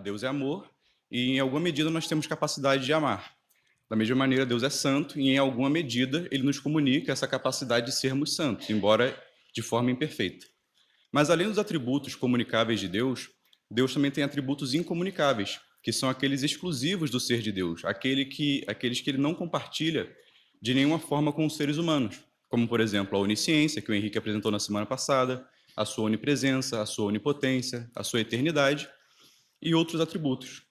Deus é amor e, em alguma medida, nós temos capacidade de amar. Da mesma maneira, Deus é santo e, em alguma medida, ele nos comunica essa capacidade de sermos santos, embora de forma imperfeita. Mas, além dos atributos comunicáveis de Deus, Deus também tem atributos incomunicáveis, que são aqueles exclusivos do ser de Deus, aqueles que ele não compartilha de nenhuma forma com os seres humanos, como, por exemplo, a onisciência, que o Henrique apresentou na semana passada, a sua onipresença, a sua onipotência, a sua eternidade e outros atributos.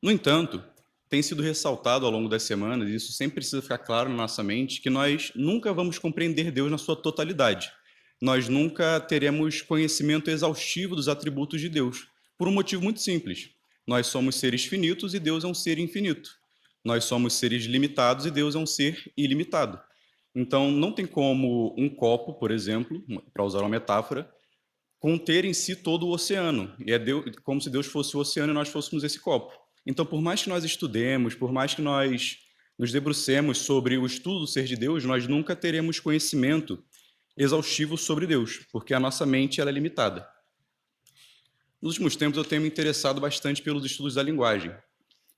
No entanto, tem sido ressaltado ao longo das semanas, e isso sempre precisa ficar claro na nossa mente, que nós nunca vamos compreender Deus na sua totalidade. Nós nunca teremos conhecimento exaustivo dos atributos de Deus, por um motivo muito simples. Nós somos seres finitos e Deus é um ser infinito. Nós somos seres limitados e Deus é um ser ilimitado. Então, não tem como um copo, por exemplo, para usar uma metáfora, conter em si todo o oceano. E é como se Deus fosse o oceano e nós fôssemos esse copo. Então, por mais que nós estudemos, por mais que nós nos debrucemos sobre o estudo do ser de Deus, nós nunca teremos conhecimento exaustivo sobre Deus, porque a nossa mente ela é limitada. Nos últimos tempos, eu tenho me interessado bastante pelos estudos da linguagem.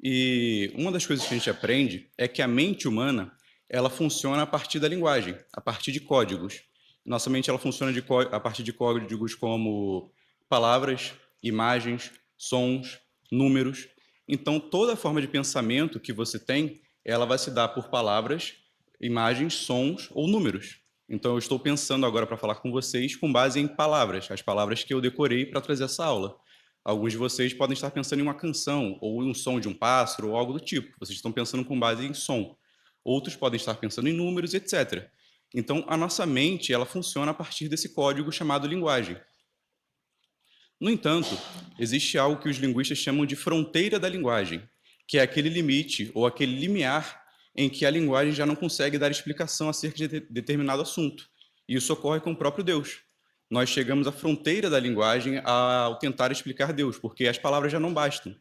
E uma das coisas que a gente aprende é que a mente humana ela funciona a partir da linguagem, a partir de códigos. Nossa mente ela funciona a partir de códigos como palavras, imagens, sons, números. Então, toda forma de pensamento que você tem, ela vai se dar por palavras, imagens, sons ou números. Então, eu estou pensando agora para falar com vocês com base em palavras, as palavras que eu decorei para trazer essa aula. Alguns de vocês podem estar pensando em uma canção, ou em um som de um pássaro, ou algo do tipo. Vocês estão pensando com base em som. Outros podem estar pensando em números, etc. Então, a nossa mente ela funciona a partir desse código chamado linguagem. No entanto, existe algo que os linguistas chamam de fronteira da linguagem, que é aquele limite ou aquele limiar em que a linguagem já não consegue dar explicação acerca de determinado assunto. E isso ocorre com o próprio Deus. Nós chegamos à fronteira da linguagem ao tentar explicar Deus, porque as palavras já não bastam.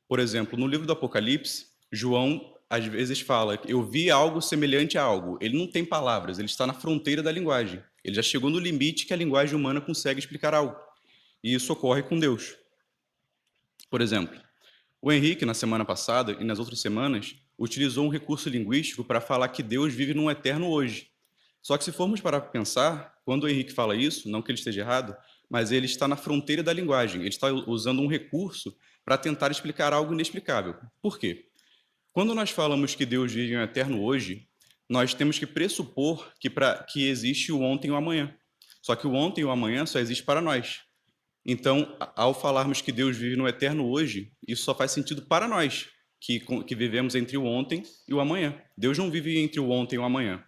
Por exemplo, no livro do Apocalipse, João às vezes fala: eu vi algo semelhante a algo. Ele não tem palavras, ele está na fronteira da linguagem. Ele já chegou no limite que a linguagem humana consegue explicar algo. E isso ocorre com Deus. Por exemplo, o Henrique, na semana passada e nas outras semanas, utilizou um recurso linguístico para falar que Deus vive num eterno hoje. Só que se formos parar para pensar, quando o Henrique fala isso, não que ele esteja errado, mas ele está na fronteira da linguagem, ele está usando um recurso para tentar explicar algo inexplicável. Por quê? Quando nós falamos que Deus vive um eterno hoje, nós temos que pressupor que existe o ontem e o amanhã. Só que o ontem e o amanhã só existe para nós. Então, ao falarmos que Deus vive no eterno hoje, isso só faz sentido para nós, que vivemos entre o ontem e o amanhã. Deus não vive entre o ontem e o amanhã.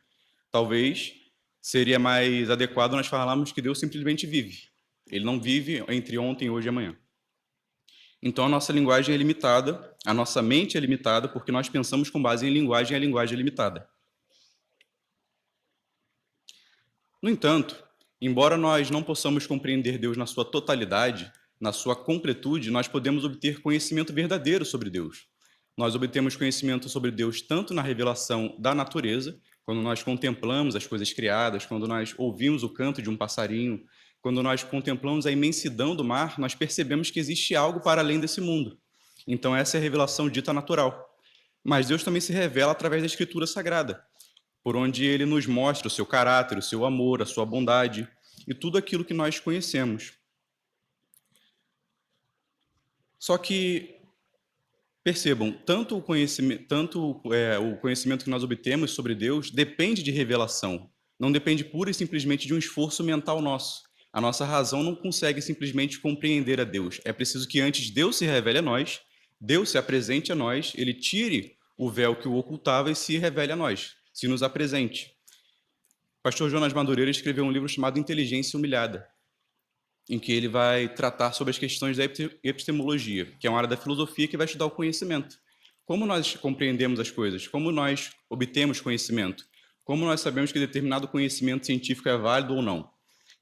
Talvez seria mais adequado nós falarmos que Deus simplesmente vive. Ele não vive entre ontem, hoje e amanhã. Então, a nossa linguagem é limitada, a nossa mente é limitada, porque nós pensamos com base em linguagem e a linguagem é limitada. No entanto, embora nós não possamos compreender Deus na sua totalidade, na sua completude, nós podemos obter conhecimento verdadeiro sobre Deus. Nós obtemos conhecimento sobre Deus tanto na revelação da natureza, quando nós contemplamos as coisas criadas, quando nós ouvimos o canto de um passarinho, quando nós contemplamos a imensidão do mar, nós percebemos que existe algo para além desse mundo. Então, essa é a revelação dita natural. Mas Deus também se revela através da Escritura Sagrada, por onde ele nos mostra o seu caráter, o seu amor, a sua bondade e tudo aquilo que nós conhecemos. Só que, percebam, o conhecimento que nós obtemos sobre Deus depende de revelação, não depende pura e simplesmente de um esforço mental nosso. A nossa razão não consegue simplesmente compreender a Deus. É preciso que antes Deus se revele a nós, Deus se apresente a nós, ele tire o véu que o ocultava e se revele a nós, se nos apresente. O pastor Jonas Madureira escreveu um livro chamado Inteligência Humilhada, em que ele vai tratar sobre as questões da epistemologia, que é uma área da filosofia que vai estudar o conhecimento. Como nós compreendemos as coisas? Como nós obtemos conhecimento? Como nós sabemos que determinado conhecimento científico é válido ou não?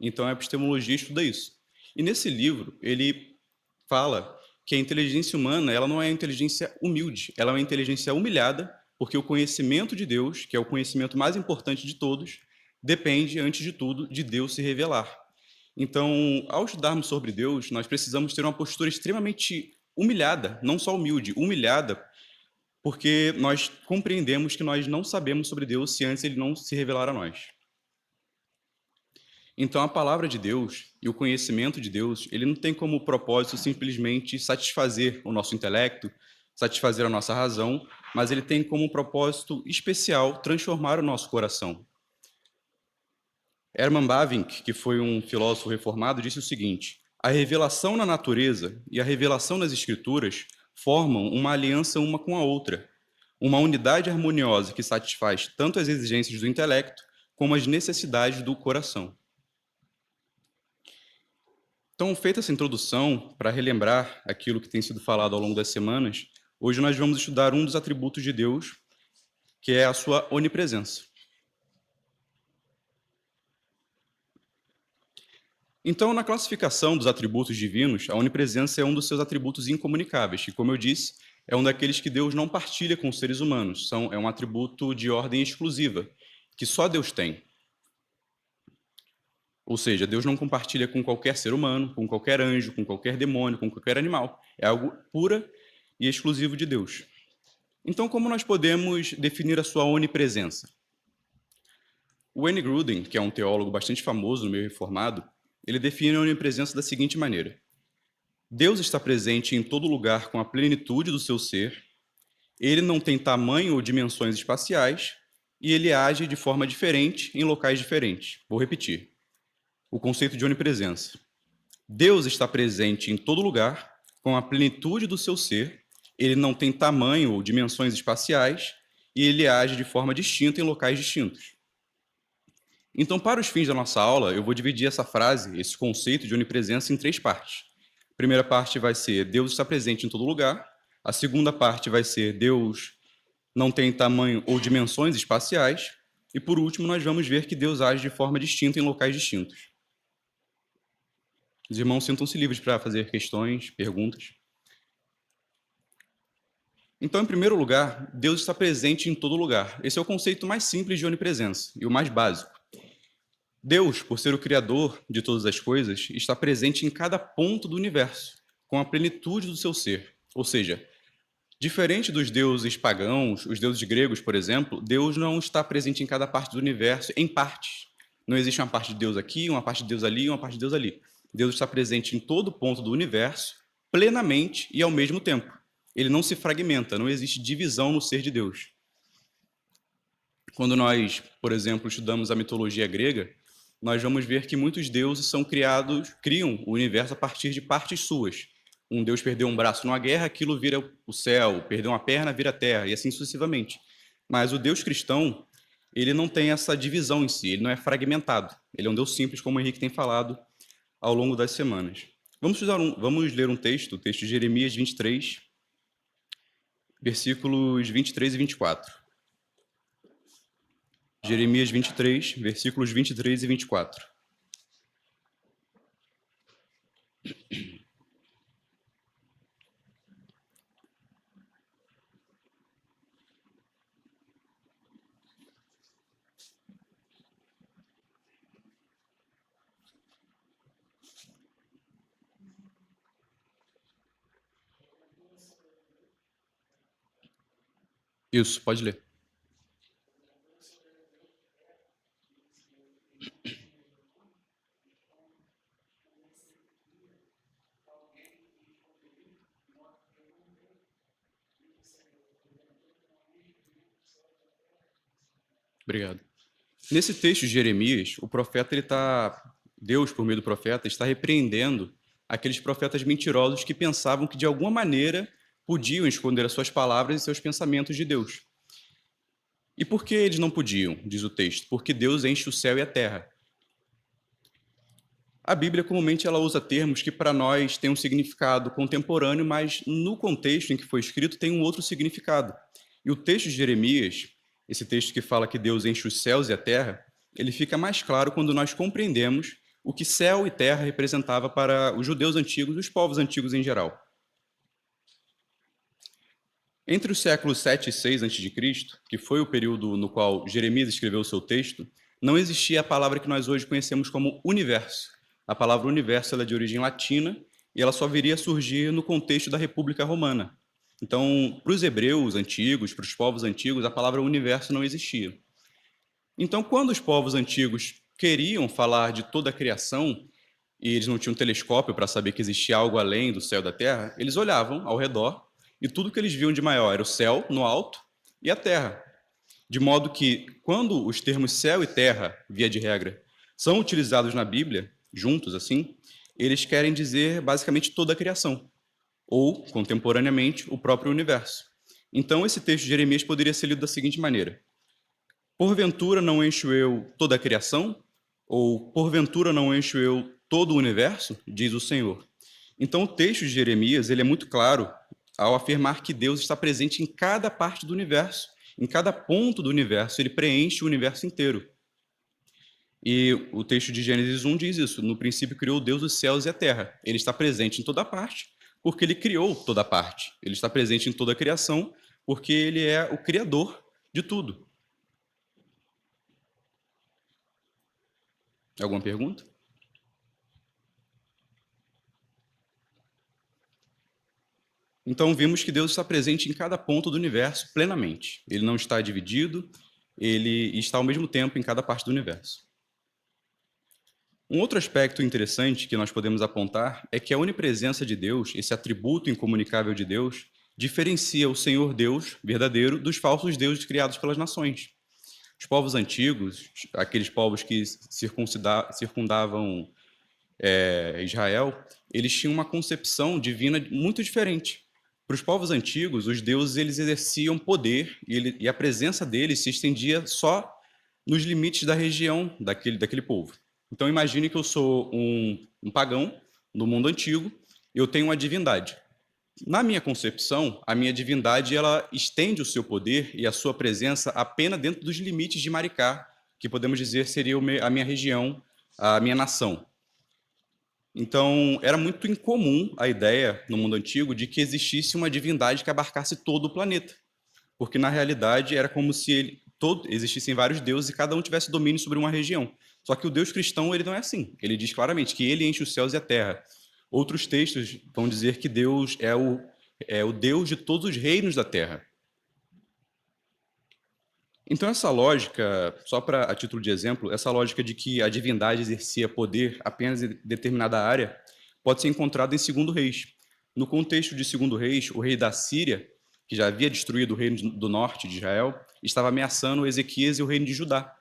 Então, a epistemologia estuda isso. E nesse livro, ele fala que a inteligência humana ela não é uma inteligência humilde, ela é uma inteligência humilhada, porque o conhecimento de Deus, que é o conhecimento mais importante de todos, depende, antes de tudo, de Deus se revelar. Então, ao estudarmos sobre Deus, nós precisamos ter uma postura extremamente humilhada, não só humilde, humilhada, porque nós compreendemos que nós não sabemos sobre Deus se antes ele não se revelar a nós. Então, a palavra de Deus e o conhecimento de Deus, ele não tem como propósito simplesmente satisfazer o nosso intelecto, satisfazer a nossa razão, mas ele tem como propósito especial transformar o nosso coração. Herman Bavinck, que foi um filósofo reformado, disse o seguinte: a revelação na natureza e a revelação nas escrituras formam uma aliança uma com a outra, uma unidade harmoniosa que satisfaz tanto as exigências do intelecto como as necessidades do coração. Então, feita essa introdução, para relembrar aquilo que tem sido falado ao longo das semanas, hoje nós vamos estudar um dos atributos de Deus, que é a sua onipresença. Então, na classificação dos atributos divinos, a onipresença é um dos seus atributos incomunicáveis, que, como eu disse, é um daqueles que Deus não partilha com os seres humanos. É um atributo de ordem exclusiva, que só Deus tem. Ou seja, Deus não compartilha com qualquer ser humano, com qualquer anjo, com qualquer demônio, com qualquer animal. É algo pura e exclusivo de Deus. Então, como nós podemos definir a sua onipresença? O Wayne Grudem, que é um teólogo bastante famoso no meio reformado, ele define a onipresença da seguinte maneira: Deus está presente em todo lugar com a plenitude do seu ser, ele não tem tamanho ou dimensões espaciais, e ele age de forma diferente em locais diferentes. Vou repetir o conceito de onipresença. Deus está presente em todo lugar, com a plenitude do seu ser, ele não tem tamanho ou dimensões espaciais, e ele age de forma distinta em locais distintos. Então, para os fins da nossa aula, eu vou dividir essa frase, esse conceito de onipresença, em 3 partes. A primeira parte vai ser Deus está presente em todo lugar. A segunda parte vai ser Deus não tem tamanho ou dimensões espaciais. E, por último, nós vamos ver que Deus age de forma distinta em locais distintos. Os irmãos sintam-se livres para fazer questões, perguntas. Então, em primeiro lugar, Deus está presente em todo lugar. Esse é o conceito mais simples de onipresença e o mais básico. Deus, por ser o criador de todas as coisas, está presente em cada ponto do universo, com a plenitude do seu ser. Ou seja, diferente dos deuses pagãos, os deuses gregos, por exemplo, Deus não está presente em cada parte do universo em partes. Não existe uma parte de Deus aqui, uma parte de Deus ali, uma parte de Deus ali. Deus está presente em todo ponto do universo, plenamente e ao mesmo tempo. Ele não se fragmenta, não existe divisão no ser de Deus. Quando nós, por exemplo, estudamos a mitologia grega, nós vamos ver que muitos deuses criam o universo a partir de partes suas. Um deus perdeu um braço numa guerra, aquilo vira o céu, perdeu uma perna, vira a terra, e assim sucessivamente. Mas o Deus cristão, ele não tem essa divisão em si, ele não é fragmentado. Ele é um Deus simples, como o Henrique tem falado ao longo das semanas. Vamos ler um texto, o texto de Jeremias 23, versículos 23 e 24. Jeremias 23, versículos 23 e 24. Isso, pode ler. Obrigado. Nesse texto de Jeremias, o profeta Deus, por meio do profeta, está repreendendo aqueles profetas mentirosos que pensavam que de alguma maneira podiam esconder as suas palavras e seus pensamentos de Deus. E por que eles não podiam, diz o texto? Porque Deus enche o céu e a terra. A Bíblia, comumente, ela usa termos que para nós têm um significado contemporâneo, mas no contexto em que foi escrito tem um outro significado. E o texto de Jeremias, esse texto que fala que Deus enche os céus e a terra, ele fica mais claro quando nós compreendemos o que céu e terra representava para os judeus antigos e os povos antigos em geral. Entre os séculos 7 e 6 a.C., que foi o período no qual Jeremias escreveu o seu texto, não existia a palavra que nós hoje conhecemos como universo. a palavra universo ela é de origem latina e ela só viria a surgir no contexto da República Romana. Então, para os hebreus antigos, para os povos antigos, a palavra universo não existia. Então, quando os povos antigos queriam falar de toda a criação, e eles não tinham um telescópio para saber que existia algo além do céu e da terra, eles olhavam ao redor e tudo que eles viam de maior era o céu no alto e a terra. De modo que, quando os termos céu e terra, via de regra, são utilizados na Bíblia, juntos assim, eles querem dizer basicamente toda a criação, ou, contemporaneamente, o próprio universo. Então, esse texto de Jeremias poderia ser lido da seguinte maneira: porventura não encho eu toda a criação? Ou porventura não encho eu todo o universo? Diz o Senhor. Então, o texto de Jeremias ele é muito claro ao afirmar que Deus está presente em cada parte do universo, em cada ponto do universo, ele preenche o universo inteiro. E o texto de Gênesis 1 diz isso: no princípio criou Deus os céus e a terra. Ele está presente em toda parte, porque ele criou toda parte. Ele está presente em toda a criação, porque ele é o criador de tudo. Alguma pergunta? Então, vimos que Deus está presente em cada ponto do universo plenamente. Ele não está dividido, ele está ao mesmo tempo em cada parte do universo. Um outro aspecto interessante que nós podemos apontar é que a onipresença de Deus, esse atributo incomunicável de Deus, diferencia o Senhor Deus verdadeiro dos falsos deuses criados pelas nações. Os povos antigos, aqueles povos que circundavam Israel, eles tinham uma concepção divina muito diferente. Para os povos antigos, os deuses eles exerciam poder e a presença deles se estendia só nos limites da região daquele povo. Então, imagine que eu sou um pagão no mundo antigo e eu tenho uma divindade. Na minha concepção, a minha divindade ela estende o seu poder e a sua presença apenas dentro dos limites de Maricá, que podemos dizer seria a minha região, a minha nação. Então, era muito incomum a ideia, no mundo antigo, de que existisse uma divindade que abarcasse todo o planeta. Porque, na realidade, era como se existissem vários deuses e cada um tivesse domínio sobre uma região. Só que o Deus cristão ele não é assim. Ele diz claramente que ele enche os céus e a terra. Outros textos vão dizer que Deus é o Deus de todos os reinos da terra. Então, essa lógica, só a título de exemplo, essa lógica de que a divindade exercia poder apenas em determinada área, pode ser encontrada em 2 Reis. No contexto de 2 Reis, o rei da Síria, que já havia destruído o reino do norte de Israel, estava ameaçando Ezequias e o reino de Judá.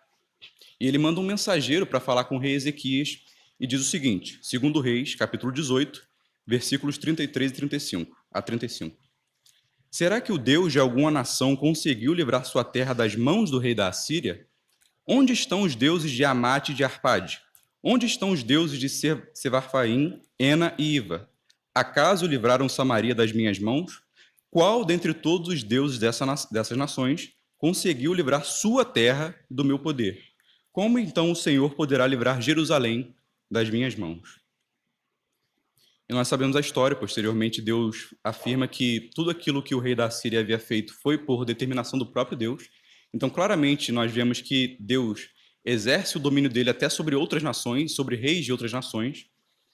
E ele manda um mensageiro para falar com o rei Ezequias e diz o seguinte, 2 Reis, capítulo 18, versículos 33 e 35. Será que o Deus de alguma nação conseguiu livrar sua terra das mãos do rei da Assíria? Onde estão os deuses de Amate e de Arpade? Onde estão os deuses de Sevarfaim, Ena e Iva? Acaso livraram Samaria das minhas mãos? Qual dentre todos os deuses dessas nações conseguiu livrar sua terra do meu poder? Como então o Senhor poderá livrar Jerusalém das minhas mãos? E nós sabemos a história. Posteriormente, Deus afirma que tudo aquilo que o rei da Síria havia feito foi por determinação do próprio Deus. Então, claramente, nós vemos que Deus exerce o domínio dele até sobre outras nações, sobre reis de outras nações.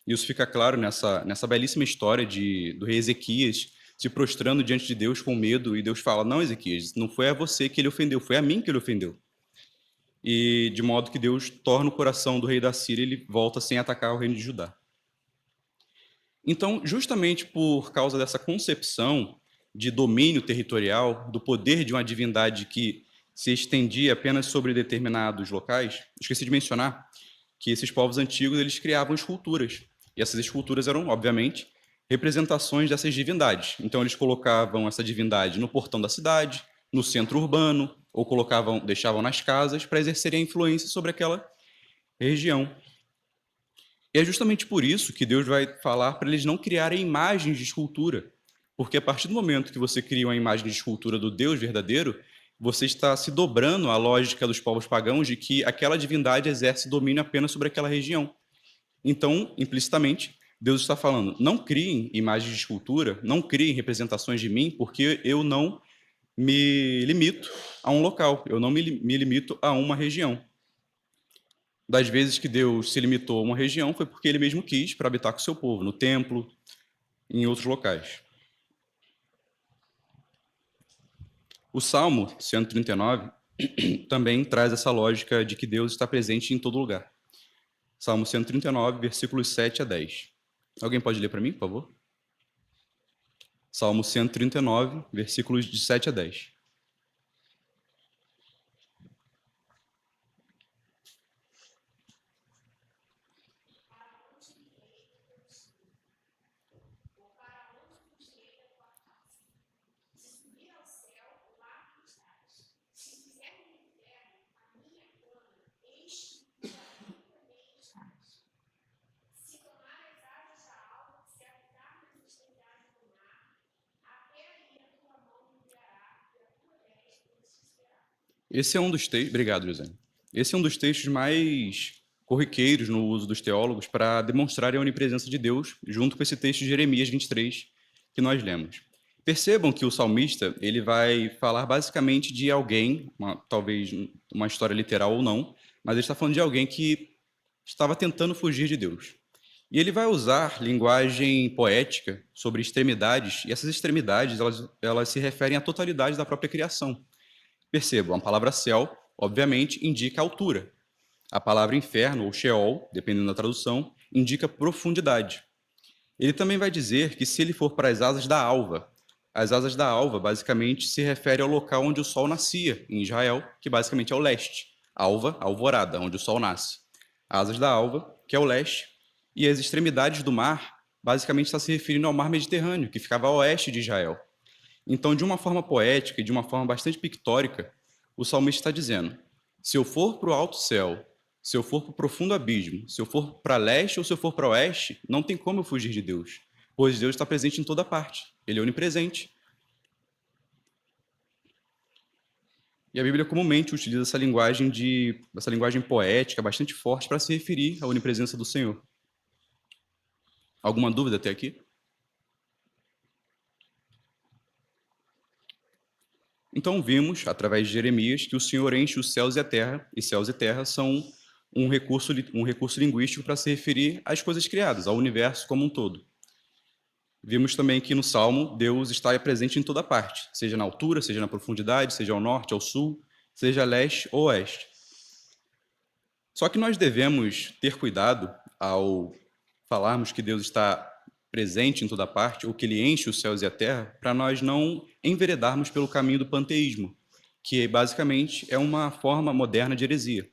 Isso fica claro nessa belíssima história do rei Ezequias se prostrando diante de Deus com medo, e Deus fala, não, Ezequias, não foi a você que ele ofendeu, foi a mim que ele ofendeu. E de modo que Deus torna o coração do rei da Síria, ele volta sem atacar o reino de Judá. Então, justamente por causa dessa concepção de domínio territorial, do poder de uma divindade que se estendia apenas sobre determinados locais, esqueci de mencionar que esses povos antigos eles criavam esculturas. E essas esculturas eram, obviamente, representações dessas divindades. Então, eles colocavam essa divindade no portão da cidade, no centro urbano, ou deixavam nas casas para exercerem a influência sobre aquela região. E é justamente por isso que Deus vai falar para eles não criarem imagens de escultura, porque a partir do momento que você cria uma imagem de escultura do Deus verdadeiro, você está se dobrando à lógica dos povos pagãos de que aquela divindade exerce domínio apenas sobre aquela região. Então, implicitamente, Deus está falando, não criem imagens de escultura, não criem representações de mim, porque eu não me limito a um local, eu não me limito a uma região. Das vezes que Deus se limitou a uma região, foi porque ele mesmo quis para habitar com o seu povo, no templo, em outros locais. O Salmo 139 também traz essa lógica de que Deus está presente em todo lugar. Salmo 139, versículos 7 a 10. Alguém pode ler para mim, por favor? Salmo 139, versículos de 7 a 10. Esse é um dos textos. Obrigado, José. Esse é um dos textos mais corriqueiros no uso dos teólogos para demonstrarem a onipresença de Deus, junto com esse texto de Jeremias 23 que nós lemos. Percebam que o salmista ele vai falar basicamente de alguém, talvez uma história literal ou não, mas ele está falando de alguém que estava tentando fugir de Deus. E ele vai usar linguagem poética sobre extremidades, e essas extremidades elas se referem à totalidade da própria criação. Percebam, a palavra céu, obviamente, indica altura. A palavra inferno, ou Sheol, dependendo da tradução, indica profundidade. Ele também vai dizer que se ele for para as asas da alva basicamente se refere ao local onde o sol nascia, em Israel, que basicamente é o leste. Alva, alvorada, onde o sol nasce. Asas da alva, que é o leste. E as extremidades do mar, basicamente está se referindo ao mar Mediterrâneo, que ficava a oeste de Israel. Então, de uma forma poética e de uma forma bastante pictórica, o salmista está dizendo: se eu for para o alto céu, se eu for para o profundo abismo, se eu for para leste ou se eu for para oeste, não tem como eu fugir de Deus, pois Deus está presente em toda parte. Ele é onipresente. E a Bíblia comumente utiliza essa linguagem poética bastante forte para se referir à onipresença do Senhor. Alguma dúvida até aqui? Então vimos, através de Jeremias, que o Senhor enche os céus e céus e terra são um recurso linguístico para se referir às coisas criadas, ao universo como um todo. Vimos também que no Salmo, Deus está presente em toda parte, seja na altura, seja na profundidade, seja ao norte, ao sul, seja a leste ou oeste. Só que nós devemos ter cuidado ao falarmos que Deus está presente em toda parte, ou que ele enche os céus e a terra, para nós não enveredarmos pelo caminho do panteísmo, que basicamente é uma forma moderna de heresia.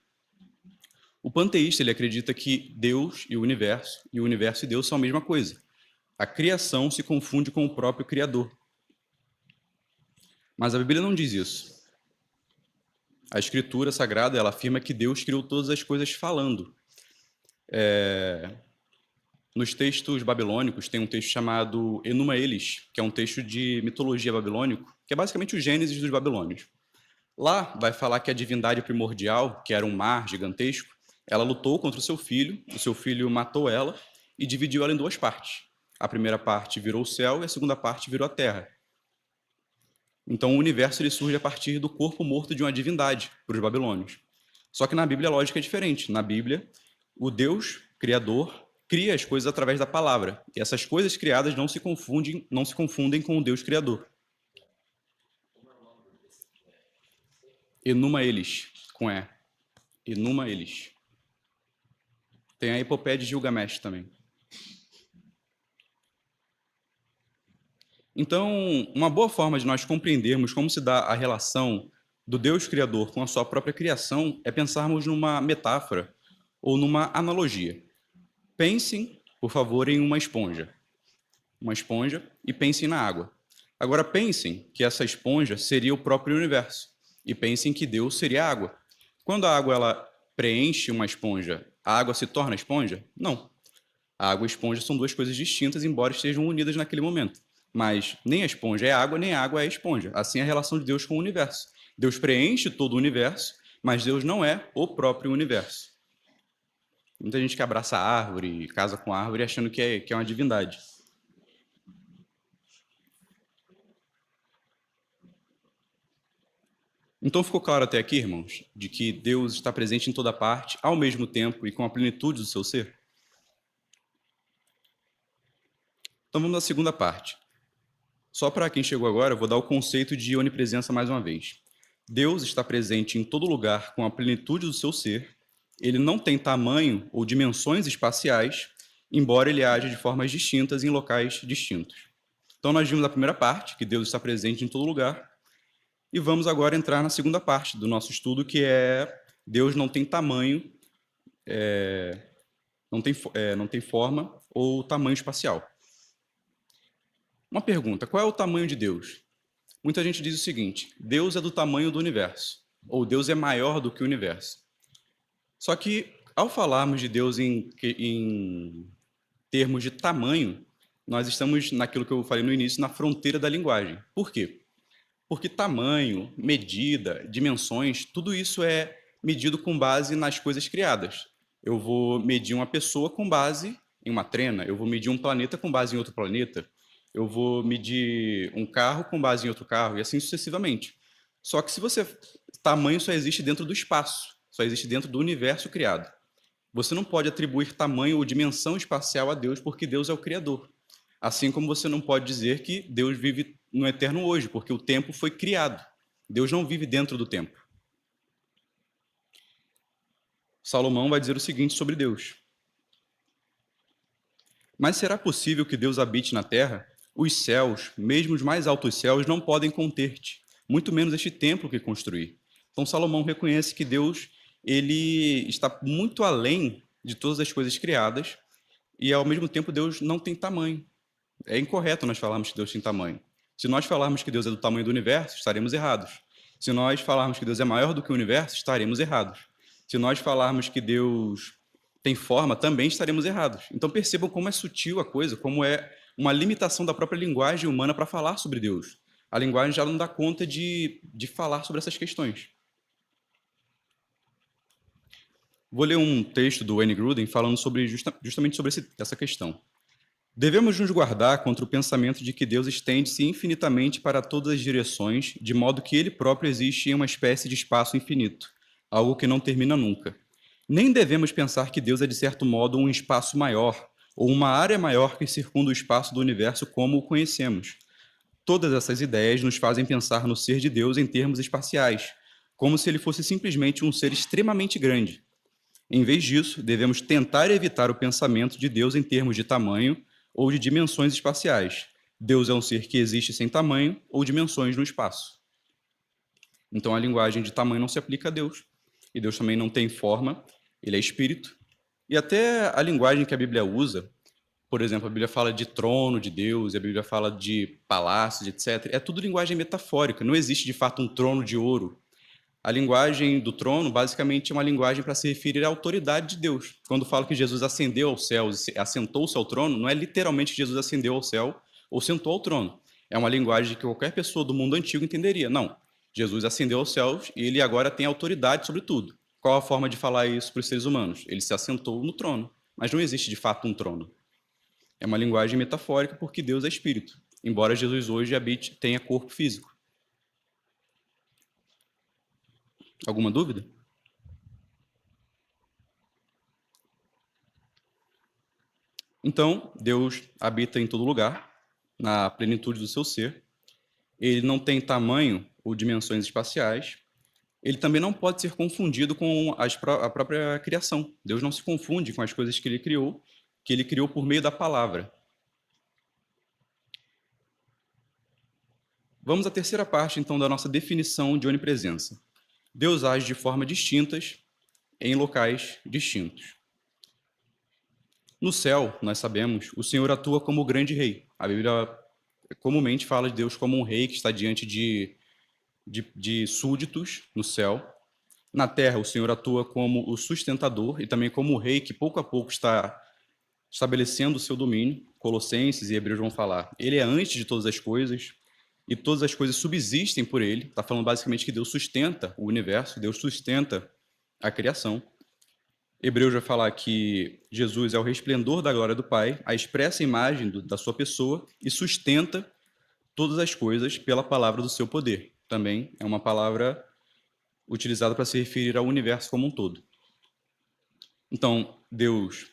O panteísta ele acredita que Deus e o universo e Deus são a mesma coisa. A criação se confunde com o próprio Criador. Mas a Bíblia não diz isso. A Escritura Sagrada ela afirma que Deus criou todas as coisas falando. Nos textos babilônicos tem um texto chamado Enuma Elis, que é um texto de mitologia babilônico, que é basicamente o Gênesis dos babilônios. Lá vai falar que a divindade primordial, que era um mar gigantesco, ela lutou contra o seu filho matou ela e dividiu ela em duas partes. A primeira parte virou o céu e a segunda parte virou a terra. Então o universo ele surge a partir do corpo morto de uma divindade para os babilônios. Só que na Bíblia a lógica é diferente. Na Bíblia, o Deus criador cria as coisas através da palavra. E essas coisas criadas não se confundem com o Deus criador. Enuma Elis, com E. Enuma Elis. Tem a epopeia de Gilgamesh também. Então, uma boa forma de nós compreendermos como se dá a relação do Deus criador com a sua própria criação é pensarmos numa metáfora ou numa analogia. Pensem, por favor, em uma esponja. Uma esponja e pensem na água. Agora pensem que essa esponja seria o próprio universo e pensem que Deus seria a água. Quando a água ela preenche uma esponja, a água se torna esponja? Não. A água e a esponja são duas coisas distintas, embora estejam unidas naquele momento. Mas nem a esponja é água, nem a água é a esponja. Assim é a relação de Deus com o universo. Deus preenche todo o universo, mas Deus não é o próprio universo. Muita gente que abraça a árvore, casa com a árvore, achando que é uma divindade. Então ficou claro até aqui, irmãos, de que Deus está presente em toda parte, ao mesmo tempo e com a plenitude do seu ser? Então vamos à segunda parte. Só para quem chegou agora, eu vou dar o conceito de onipresença mais uma vez. Deus está presente em todo lugar com a plenitude do seu ser. Ele não tem tamanho ou dimensões espaciais, embora ele haja de formas distintas em locais distintos. Então nós vimos a primeira parte, que Deus está presente em todo lugar, e vamos agora entrar na segunda parte do nosso estudo, que é Deus não tem tamanho, não tem forma ou tamanho espacial. Uma pergunta, qual é o tamanho de Deus? Muita gente diz o seguinte, Deus é do tamanho do universo, ou Deus é maior do que o universo. Só que, ao falarmos de Deus em termos de tamanho, nós estamos naquilo que eu falei no início, na fronteira da linguagem. Por quê? Porque tamanho, medida, dimensões, tudo isso é medido com base nas coisas criadas. Eu vou medir uma pessoa com base em uma trena, eu vou medir um planeta com base em outro planeta, eu vou medir um carro com base em outro carro, e assim sucessivamente. Só que se você... Tamanho só existe dentro do espaço, só existe dentro do universo criado. Você não pode atribuir tamanho ou dimensão espacial a Deus, porque Deus é o Criador. Assim como você não pode dizer que Deus vive no eterno hoje, porque o tempo foi criado. Deus não vive dentro do tempo. Salomão vai dizer o seguinte sobre Deus. Mas será possível que Deus habite na terra? Os céus, mesmo os mais altos céus, não podem conter-te, muito menos este templo que construí. Então Salomão reconhece que Deus ele está muito além de todas as coisas criadas e, ao mesmo tempo, Deus não tem tamanho. É incorreto nós falarmos que Deus tem tamanho. Se nós falarmos que Deus é do tamanho do universo, estaremos errados. Se nós falarmos que Deus é maior do que o universo, estaremos errados. Se nós falarmos que Deus tem forma, também estaremos errados. Então percebam como é sutil a coisa, como é uma limitação da própria linguagem humana para falar sobre Deus. A linguagem já não dá conta de falar sobre essas questões. Vou ler um texto do Wayne Grudem falando justamente sobre essa questão. Devemos nos guardar contra o pensamento de que Deus estende-se infinitamente para todas as direções, de modo que ele próprio existe em uma espécie de espaço infinito, algo que não termina nunca. Nem devemos pensar que Deus é, de certo modo, um espaço maior, ou uma área maior que circunda o espaço do universo como o conhecemos. Todas essas ideias nos fazem pensar no ser de Deus em termos espaciais, como se ele fosse simplesmente um ser extremamente grande. Em vez disso, devemos tentar evitar o pensamento de Deus em termos de tamanho ou de dimensões espaciais. Deus é um ser que existe sem tamanho ou dimensões no espaço. Então a linguagem de tamanho não se aplica a Deus. E Deus também não tem forma, ele é espírito. E até a linguagem que a Bíblia usa, por exemplo, a Bíblia fala de trono de Deus, a Bíblia fala de palácios, etc. É tudo linguagem metafórica, não existe de fato um trono de ouro. A linguagem do trono, basicamente, é uma linguagem para se referir à autoridade de Deus. Quando fala que Jesus ascendeu ao céu e assentou-se ao trono, não é literalmente que Jesus ascendeu ao céu ou sentou ao trono. É uma linguagem que qualquer pessoa do mundo antigo entenderia. Não, Jesus ascendeu aos céus e ele agora tem autoridade sobre tudo. Qual a forma de falar isso para os seres humanos? Ele se assentou no trono, mas não existe de fato um trono. É uma linguagem metafórica porque Deus é espírito, embora Jesus hoje tenha corpo físico. Alguma dúvida? Então, Deus habita em todo lugar, na plenitude do seu ser. Ele não tem tamanho ou dimensões espaciais. Ele também não pode ser confundido com a própria criação. Deus não se confunde com as coisas que ele criou por meio da palavra. Vamos à terceira parte, então, da nossa definição de onipresença. Deus age de formas distintas em locais distintos. No céu, nós sabemos, o Senhor atua como o grande rei. A Bíblia comumente fala de Deus como um rei que está diante de súditos no céu. Na terra, o Senhor atua como o sustentador e também como o rei que pouco a pouco está estabelecendo o seu domínio. Colossenses e Hebreus vão falar. Ele é antes de todas as coisas e todas as coisas subsistem por ele. Está falando basicamente que Deus sustenta o universo, Deus sustenta a criação. Hebreus vai falar que Jesus é o resplendor da glória do Pai, a expressa imagem da sua pessoa e sustenta todas as coisas pela palavra do seu poder. Também é uma palavra utilizada para se referir ao universo como um todo. Então, Deus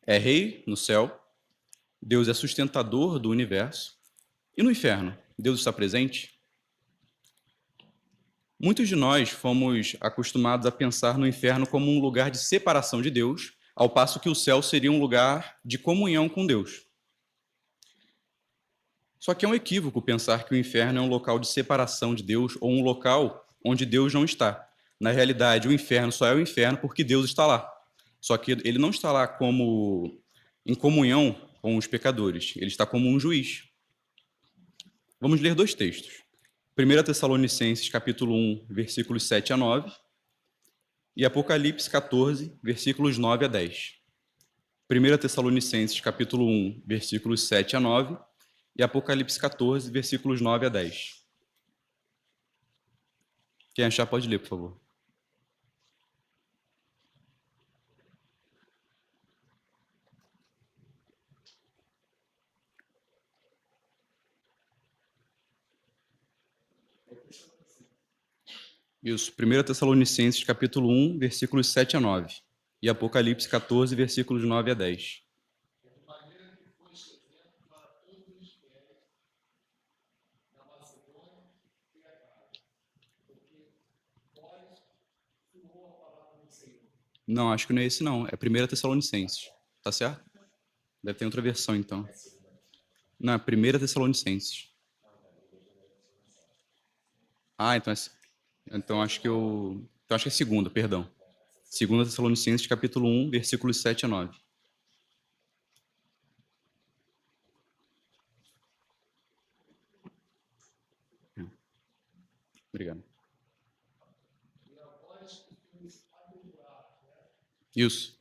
é rei no céu, Deus é sustentador do universo, e no inferno, Deus está presente? Muitos de nós fomos acostumados a pensar no inferno como um lugar de separação de Deus, ao passo que o céu seria um lugar de comunhão com Deus. Só que é um equívoco pensar que o inferno é um local de separação de Deus ou um local onde Deus não está. Na realidade, o inferno só é o inferno porque Deus está lá. Só que ele não está lá como em comunhão com os pecadores, ele está como um juiz. Vamos ler dois textos. 1 Tessalonicenses, capítulo 1, versículos 7 a 9, e Apocalipse 14, versículos 9 a 10. 1 Tessalonicenses, capítulo 1, versículos 7 a 9, e Apocalipse 14, versículos 9 a 10. Quem achar pode ler, por favor. Isso, 1 Tessalonicenses, capítulo 1, versículos 7 a 9, e Apocalipse 14, versículos 9 a 10. Não, acho que não é esse não, é 1 Tessalonicenses, tá certo? Deve ter outra versão, então. Não, é 1 Tessalonicenses. Ah, então acho que Então acho que é segunda, perdão. 2 Tessalonicenses, capítulo 1, versículos 7 a 9. Obrigado. Isso.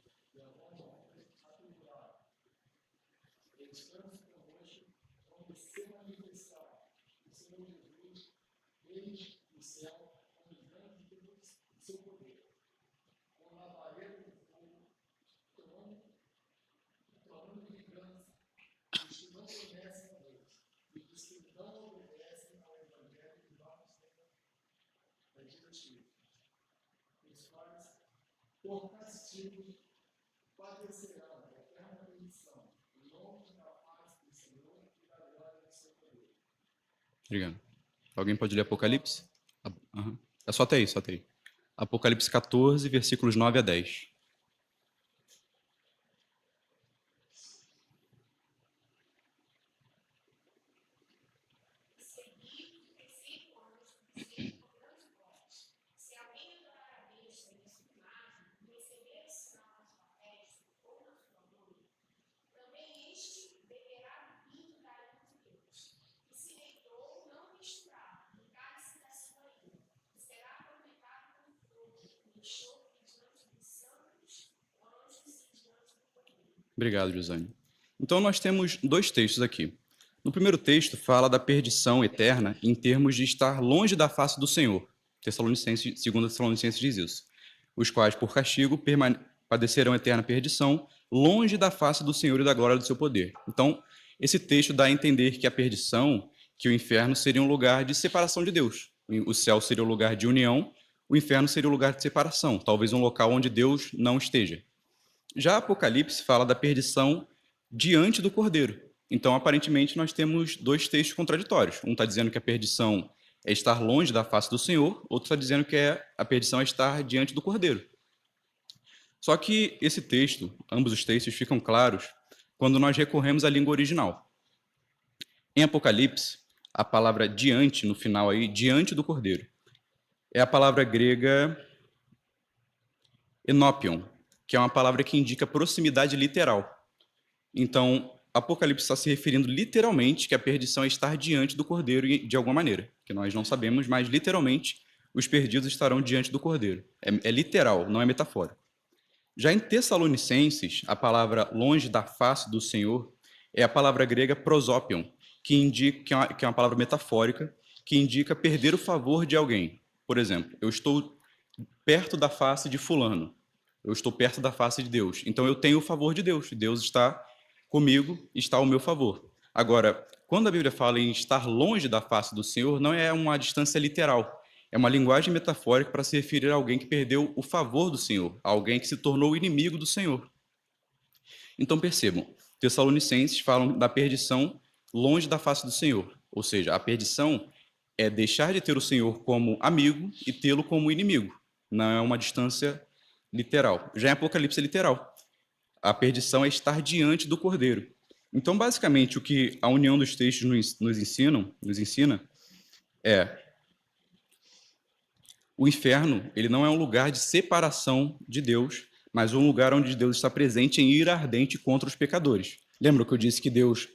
Obrigado. Alguém pode ler Apocalipse? Uhum. É só até aí, só até aí. Apocalipse 14, versículos 9 a 10. Obrigado, Josane. Então, nós temos dois textos aqui. No primeiro texto, fala da perdição eterna em termos de estar longe da face do Senhor. Tessalonicenses, 2 Tessalonicenses diz isso. Os quais, por castigo, padecerão eterna perdição, longe da face do Senhor e da glória do seu poder. Então, esse texto dá a entender que a perdição, que o inferno seria um lugar de separação de Deus. O céu seria o lugar de união, o inferno seria o lugar de separação, talvez um local onde Deus não esteja. Já Apocalipse fala da perdição diante do Cordeiro. Então, aparentemente, nós temos dois textos contraditórios. Um está dizendo que a perdição é estar longe da face do Senhor, outro está dizendo que a perdição é estar diante do Cordeiro. Só que esse texto, ambos os textos, ficam claros quando nós recorremos à língua original. Em Apocalipse, a palavra diante, no final aí, diante do Cordeiro, é a palavra grega enopion, que é uma palavra que indica proximidade literal. Então, Apocalipse está se referindo literalmente que a perdição é estar diante do Cordeiro de alguma maneira, que nós não sabemos, mas literalmente os perdidos estarão diante do Cordeiro. É literal, não é metafórico. Já em Tessalonicenses, a palavra longe da face do Senhor é a palavra grega prosopion, que é uma palavra metafórica, que indica perder o favor de alguém. Por exemplo, eu estou perto da face de fulano, eu estou perto da face de Deus, então eu tenho o favor de Deus, Deus está comigo, está ao meu favor. Agora, quando a Bíblia fala em estar longe da face do Senhor, não é uma distância literal, é uma linguagem metafórica para se referir a alguém que perdeu o favor do Senhor, a alguém que se tornou inimigo do Senhor. Então percebam, Tessalonicenses falam da perdição longe da face do Senhor, ou seja, a perdição é deixar de ter o Senhor como amigo e tê-lo como inimigo. Não é uma distância literal. Já em Apocalipse é literal. A perdição é estar diante do Cordeiro. Então, basicamente, o que a união dos textos nos ensina é o inferno, ele não é um lugar de separação de Deus, mas um lugar onde Deus está presente em ira ardente contra os pecadores. Lembra que eu disse que Deus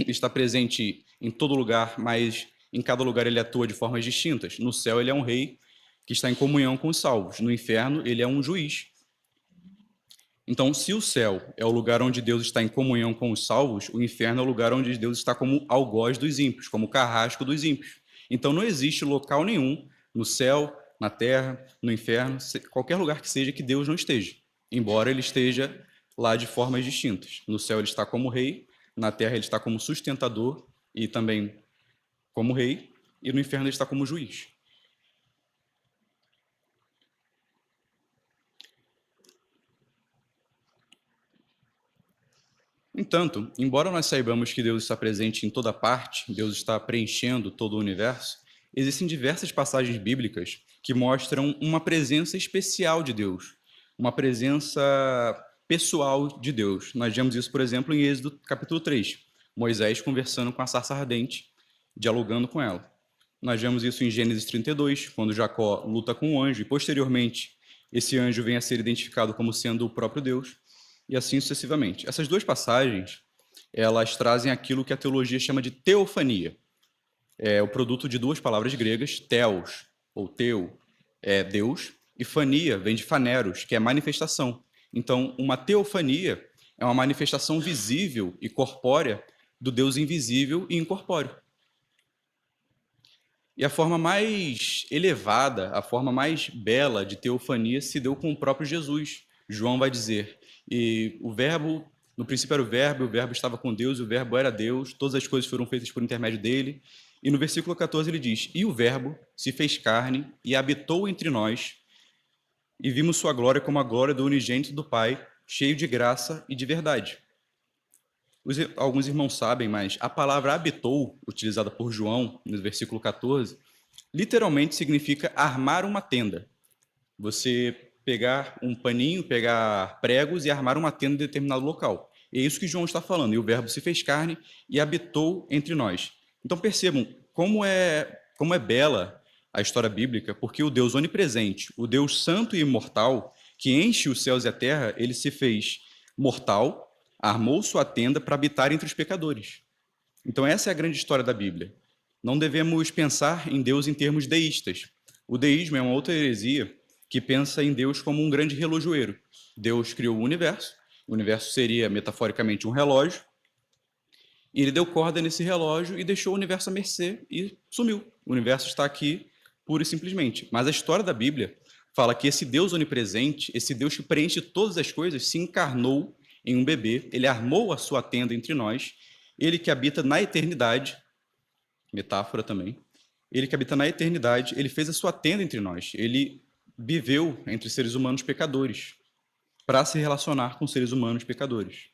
está presente em todo lugar, mas em cada lugar ele atua de formas distintas? No céu ele é um rei que está em comunhão com os salvos. No inferno ele é um juiz. Então, se o céu é o lugar onde Deus está em comunhão com os salvos, o inferno é o lugar onde Deus está como algoz dos ímpios, como carrasco dos ímpios. Então, não existe local nenhum no céu, na terra, no inferno, qualquer lugar que seja que Deus não esteja, embora ele esteja lá de formas distintas. No céu ele está como rei, na terra ele está como sustentador e também como rei, e no inferno ele está como juiz. Entanto, embora nós saibamos que Deus está presente em toda parte, Deus está preenchendo todo o universo, existem diversas passagens bíblicas que mostram uma presença especial de Deus, uma presença pessoal de Deus. Nós vemos isso, por exemplo, em Êxodo capítulo 3, Moisés conversando com a sarça ardente, dialogando com ela. Nós vemos isso em Gênesis 32, quando Jacó luta com um anjo, e posteriormente esse anjo vem a ser identificado como sendo o próprio Deus, e assim sucessivamente. Essas duas passagens, elas trazem aquilo que a teologia chama de teofania. É o produto de duas palavras gregas, theos, ou teu, é Deus, e fania vem de faneros, que é manifestação. Então, uma teofania é uma manifestação visível e corpórea do Deus invisível e incorpóreo. E a forma mais elevada, a forma mais bela de teofania se deu com o próprio Jesus. João vai dizer, e o verbo, no princípio era o verbo estava com Deus, e o verbo era Deus, todas as coisas foram feitas por intermédio dele. E no versículo 14 ele diz, e o verbo se fez carne e habitou entre nós, e vimos sua glória como a glória do unigênito do Pai, cheio de graça e de verdade. Alguns irmãos sabem, mas a palavra habitou, utilizada por João, no versículo 14, literalmente significa armar uma tenda. Você pegar um paninho, pegar pregos e armar uma tenda em determinado local. E é isso que João está falando. E o verbo se fez carne e habitou entre nós. Então percebam como é bela a história bíblica, porque o Deus onipresente, o Deus santo e imortal, que enche os céus e a terra, ele se fez mortal, armou sua tenda para habitar entre os pecadores. Então essa é a grande história da Bíblia. Não devemos pensar em Deus em termos deístas. O deísmo é uma outra heresia que pensa em Deus como um grande relojoeiro. Deus criou o universo seria metaforicamente um relógio, e ele deu corda nesse relógio e deixou o universo à mercê e sumiu. O universo está aqui pura e simplesmente. Mas a história da Bíblia fala que esse Deus onipresente, esse Deus que preenche todas as coisas, se encarnou em um bebê, ele armou a sua tenda entre nós, ele que habita na eternidade, metáfora também, ele que habita na eternidade, ele fez a sua tenda entre nós, ele viveu entre seres humanos pecadores, para se relacionar com seres humanos pecadores.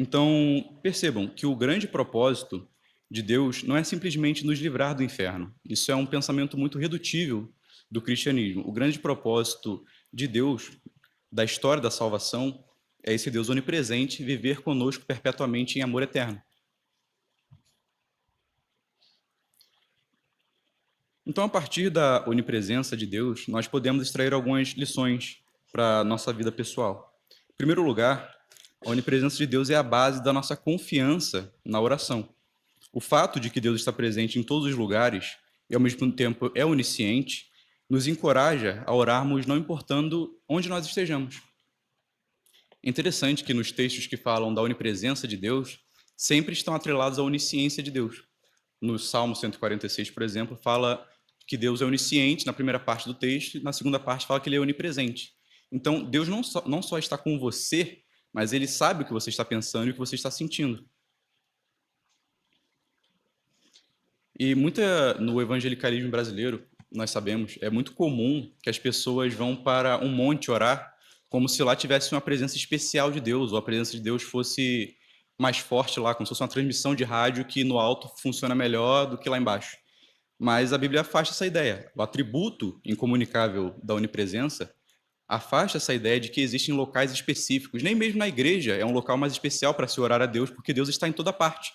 Então, percebam que o grande propósito de Deus não é simplesmente nos livrar do inferno. Isso é um pensamento muito redutível do cristianismo. O grande propósito de Deus, da história da salvação, é esse Deus onipresente viver conosco perpetuamente em amor eterno. Então, a partir da onipresença de Deus, nós podemos extrair algumas lições para a nossa vida pessoal. Em primeiro lugar, a onipresença de Deus é a base da nossa confiança na oração. O fato de que Deus está presente em todos os lugares e, ao mesmo tempo, é onisciente, nos encoraja a orarmos não importando onde nós estejamos. É interessante que nos textos que falam da onipresença de Deus, sempre estão atrelados à onisciência de Deus. No Salmo 146, por exemplo, fala que Deus é onisciente na primeira parte do texto, e na segunda parte fala que ele é onipresente. Então, Deus não só está com você, mas ele sabe o que você está pensando e o que você está sentindo. E no evangelicalismo brasileiro, nós sabemos, é muito comum que as pessoas vão para um monte orar como se lá tivesse uma presença especial de Deus, ou a presença de Deus fosse mais forte lá, como se fosse uma transmissão de rádio que no alto funciona melhor do que lá embaixo. Mas a Bíblia afasta essa ideia. O atributo incomunicável da onipresença afasta essa ideia de que existem locais específicos. Nem mesmo na igreja é um local mais especial para se orar a Deus, porque Deus está em toda parte.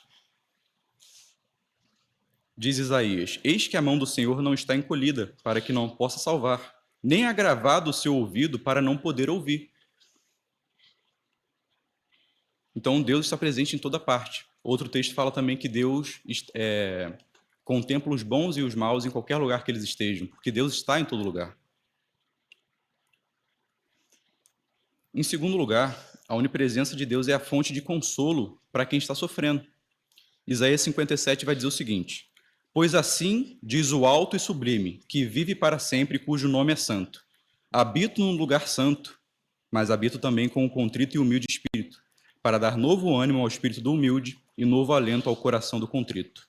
Diz Isaías: Eis que a mão do Senhor não está encolhida, para que não possa salvar, nem agravado o seu ouvido para não poder ouvir. Então Deus está presente em toda parte. Outro texto fala também que Deus contempla os bons e os maus em qualquer lugar que eles estejam, porque Deus está em todo lugar. Em segundo lugar, a onipresença de Deus é a fonte de consolo para quem está sofrendo. Isaías 57 vai dizer o seguinte: Pois assim diz o alto e sublime, que vive para sempre, cujo nome é santo. Habito num lugar santo, mas habito também com um contrito e humilde espírito, para dar novo ânimo ao espírito do humilde e novo alento ao coração do contrito.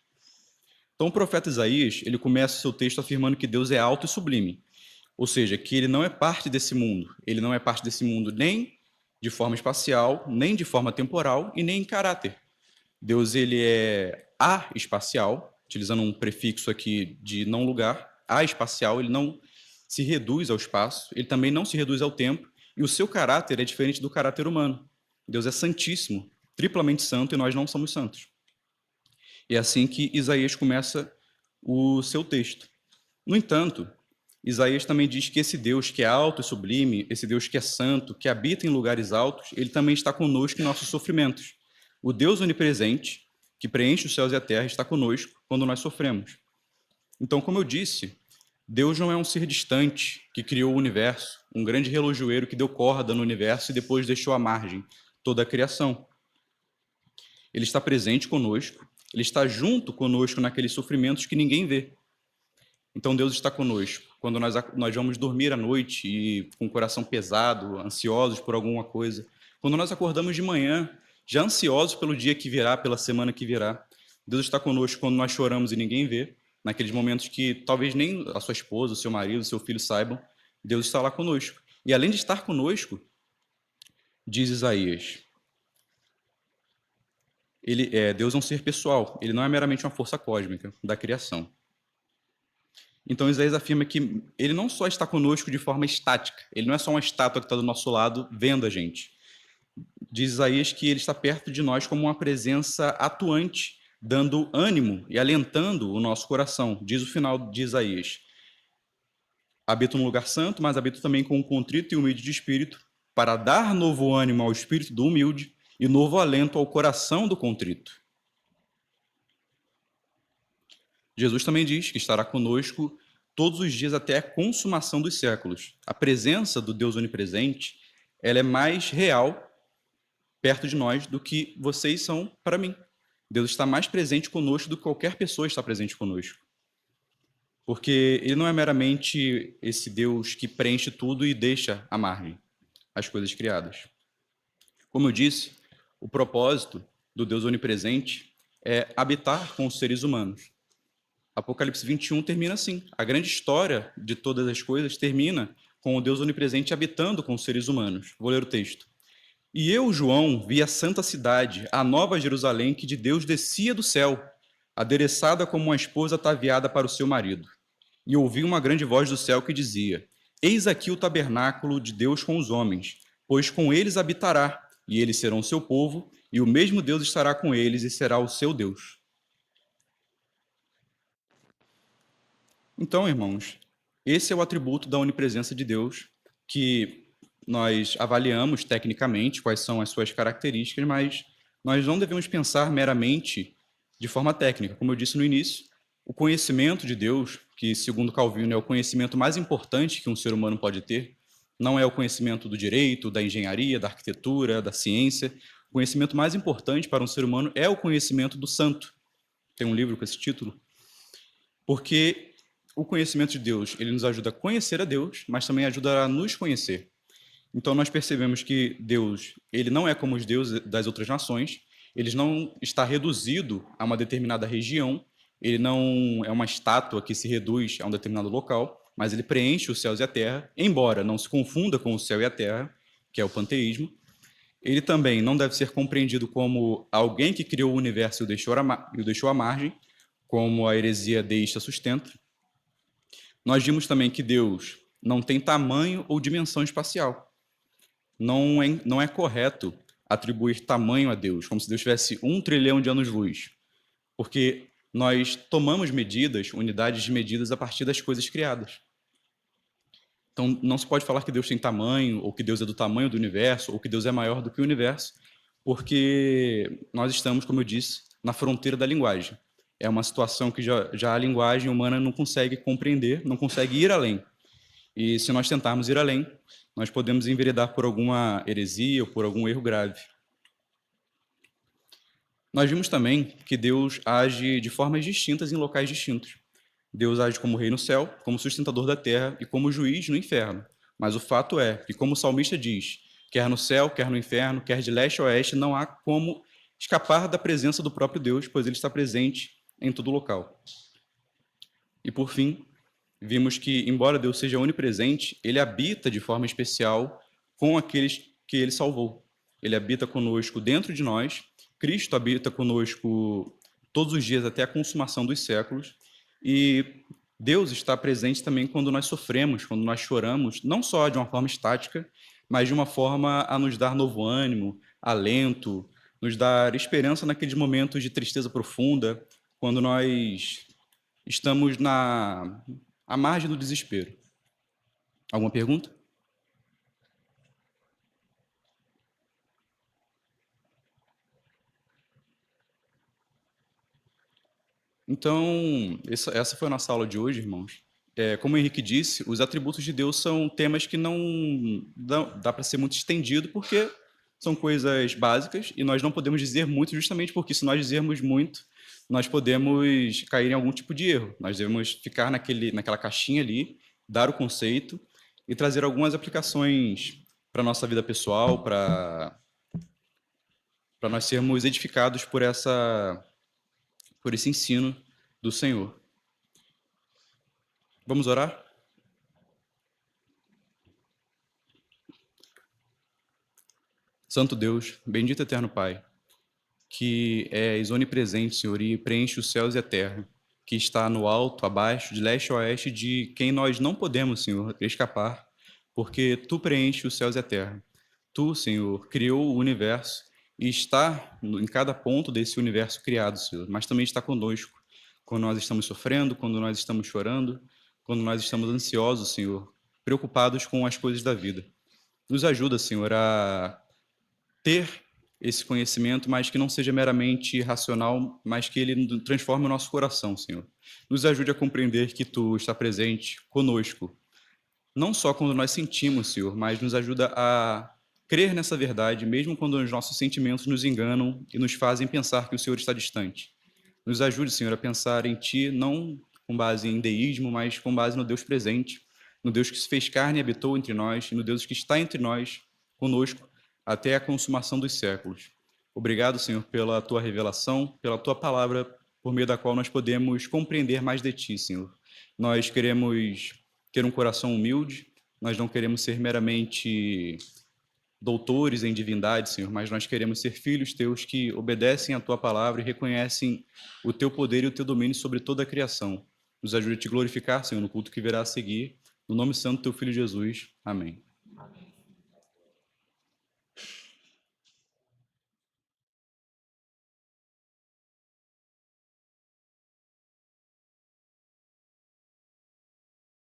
Então o profeta Isaías, ele começa o seu texto afirmando que Deus é alto e sublime, ou seja, que ele não é parte desse mundo. Ele não é parte desse mundo nem de forma espacial, nem de forma temporal e nem em caráter. Deus, ele é espacial, utilizando um prefixo aqui de não lugar, espacial, ele não se reduz ao espaço, ele também não se reduz ao tempo, e o seu caráter é diferente do caráter humano. Deus é santíssimo, triplamente santo, e nós não somos santos. E é assim que Isaías começa o seu texto. No entanto, Isaías também diz que esse Deus que é alto e sublime, esse Deus que é santo, que habita em lugares altos, ele também está conosco em nossos sofrimentos. O Deus onipresente, que preenche os céus e a terra, está conosco quando nós sofremos. Então, como eu disse, Deus não é um ser distante que criou o universo, um grande relojoeiro que deu corda no universo e depois deixou à margem toda a criação. Ele está presente conosco, ele está junto conosco naqueles sofrimentos que ninguém vê. Então Deus está conosco quando nós vamos dormir à noite e com o coração pesado, ansiosos por alguma coisa. Quando nós acordamos de manhã, já ansiosos pelo dia que virá, pela semana que virá. Deus está conosco quando nós choramos e ninguém vê, naqueles momentos que talvez nem a sua esposa, o seu marido, o seu filho saibam. Deus está lá conosco. E além de estar conosco, diz Isaías, Deus é um ser pessoal, ele não é meramente uma força cósmica da criação. Então Isaías afirma que ele não só está conosco de forma estática, ele não é só uma estátua que está do nosso lado vendo a gente. Diz Isaías que ele está perto de nós como uma presença atuante, dando ânimo e alentando o nosso coração. Diz o final de Isaías: Habito num lugar santo, mas habito também com um contrito e humilde de espírito, para dar novo ânimo ao espírito do humilde e novo alento ao coração do contrito. Jesus também diz que estará conosco todos os dias até a consumação dos séculos. A presença do Deus onipresente, ela é mais real perto de nós do que vocês são para mim. Deus está mais presente conosco do que qualquer pessoa está presente conosco. Porque ele não é meramente esse Deus que preenche tudo e deixa à margem as coisas criadas. Como eu disse, o propósito do Deus onipresente é habitar com os seres humanos. Apocalipse 21 termina assim. A grande história de todas as coisas termina com o Deus onipresente habitando com os seres humanos. Vou ler o texto. E eu, João, vi a santa cidade, a nova Jerusalém, que de Deus descia do céu, adereçada como uma esposa ataviada para o seu marido. E ouvi uma grande voz do céu que dizia: Eis aqui o tabernáculo de Deus com os homens, pois com eles habitará, e eles serão seu povo, e o mesmo Deus estará com eles e será o seu Deus. Então, irmãos, esse é o atributo da onipresença de Deus, que nós avaliamos tecnicamente quais são as suas características, mas nós não devemos pensar meramente de forma técnica. Como eu disse no início, o conhecimento de Deus, que segundo Calvino é o conhecimento mais importante que um ser humano pode ter, não é o conhecimento do direito, da engenharia, da arquitetura, da ciência. O conhecimento mais importante para um ser humano é o conhecimento do santo. Tem um livro com esse título. Porque o conhecimento de Deus, ele nos ajuda a conhecer a Deus, mas também ajuda a nos conhecer. Então nós percebemos que Deus, ele não é como os deuses das outras nações, ele não está reduzido a uma determinada região, Ele não é uma estátua que se reduz a um determinado local, mas ele preenche os céus e a terra, embora não se confunda com o céu e a terra, que é o panteísmo. Ele também não deve ser compreendido como alguém que criou o universo e o deixou à margem, como a heresia deísta sustenta. Nós vimos também que Deus não tem tamanho ou dimensão espacial. Não é correto atribuir tamanho a Deus, como se Deus tivesse 1 trilhão de anos-luz, porque nós tomamos medidas, unidades de medidas, a partir das coisas criadas. Então, não se pode falar que Deus tem tamanho, ou que Deus é do tamanho do universo, ou que Deus é maior do que o universo, porque nós estamos, como eu disse, na fronteira da linguagem. É uma situação que já a linguagem humana não consegue compreender, não consegue ir além. E se nós tentarmos ir além, nós podemos enveredar por alguma heresia ou por algum erro grave. Nós vimos também que Deus age de formas distintas em locais distintos. Deus age como rei no céu, como sustentador da terra e como juiz no inferno. Mas o fato é que, como o salmista diz, quer no céu, quer no inferno, quer de leste a oeste, não há como escapar da presença do próprio Deus, pois ele está presente em todo local. E, por fim, vimos que, embora Deus seja onipresente, ele habita de forma especial com aqueles que ele salvou. Ele habita conosco dentro de nós, Cristo habita conosco todos os dias até a consumação dos séculos, e Deus está presente também quando nós sofremos, quando nós choramos, não só de uma forma estática, mas de uma forma a nos dar novo ânimo, alento, nos dar esperança naqueles momentos de tristeza profunda, quando nós estamos à margem do desespero. Alguma pergunta? Então, essa foi a nossa aula de hoje, irmãos. Como o Henrique disse, os atributos de Deus são temas que não dá para ser muito estendido, porque são coisas básicas e nós não podemos dizer muito, justamente porque se nós dizermos muito, nós podemos cair em algum tipo de erro. Nós devemos ficar naquela caixinha ali, dar o conceito e trazer algumas aplicações para a nossa vida pessoal, para nós sermos edificados por esse ensino do Senhor. Vamos orar? Santo Deus, bendito eterno Pai, que és onipresente, Senhor, e preenche os céus e a terra, que está no alto, abaixo, de leste a oeste, de quem nós não podemos, Senhor, escapar, porque Tu preenches os céus e a terra. Tu, Senhor, criou o universo e está em cada ponto desse universo criado, Senhor, mas também está conosco, quando nós estamos sofrendo, quando nós estamos chorando, quando nós estamos ansiosos, Senhor, preocupados com as coisas da vida. Nos ajuda, Senhor, a ter esse conhecimento, mas que não seja meramente racional, mas que ele transforme o nosso coração, Senhor. Nos ajude a compreender que Tu está presente conosco, não só quando nós sentimos, Senhor, mas nos ajuda a crer nessa verdade, mesmo quando os nossos sentimentos nos enganam e nos fazem pensar que o Senhor está distante. Nos ajude, Senhor, a pensar em Ti, não com base em deísmo, mas com base no Deus presente, no Deus que se fez carne e habitou entre nós, e no Deus que está entre nós, conosco, até a consumação dos séculos. Obrigado, Senhor, pela Tua revelação, pela Tua palavra, por meio da qual nós podemos compreender mais de Ti, Senhor. Nós queremos ter um coração humilde, nós não queremos ser meramente doutores em divindade, Senhor, mas nós queremos ser filhos Teus que obedecem à Tua palavra e reconhecem o Teu poder e o Teu domínio sobre toda a criação. Nos ajude a Te glorificar, Senhor, no culto que virá a seguir. No nome santo do Teu Filho Jesus. Amém.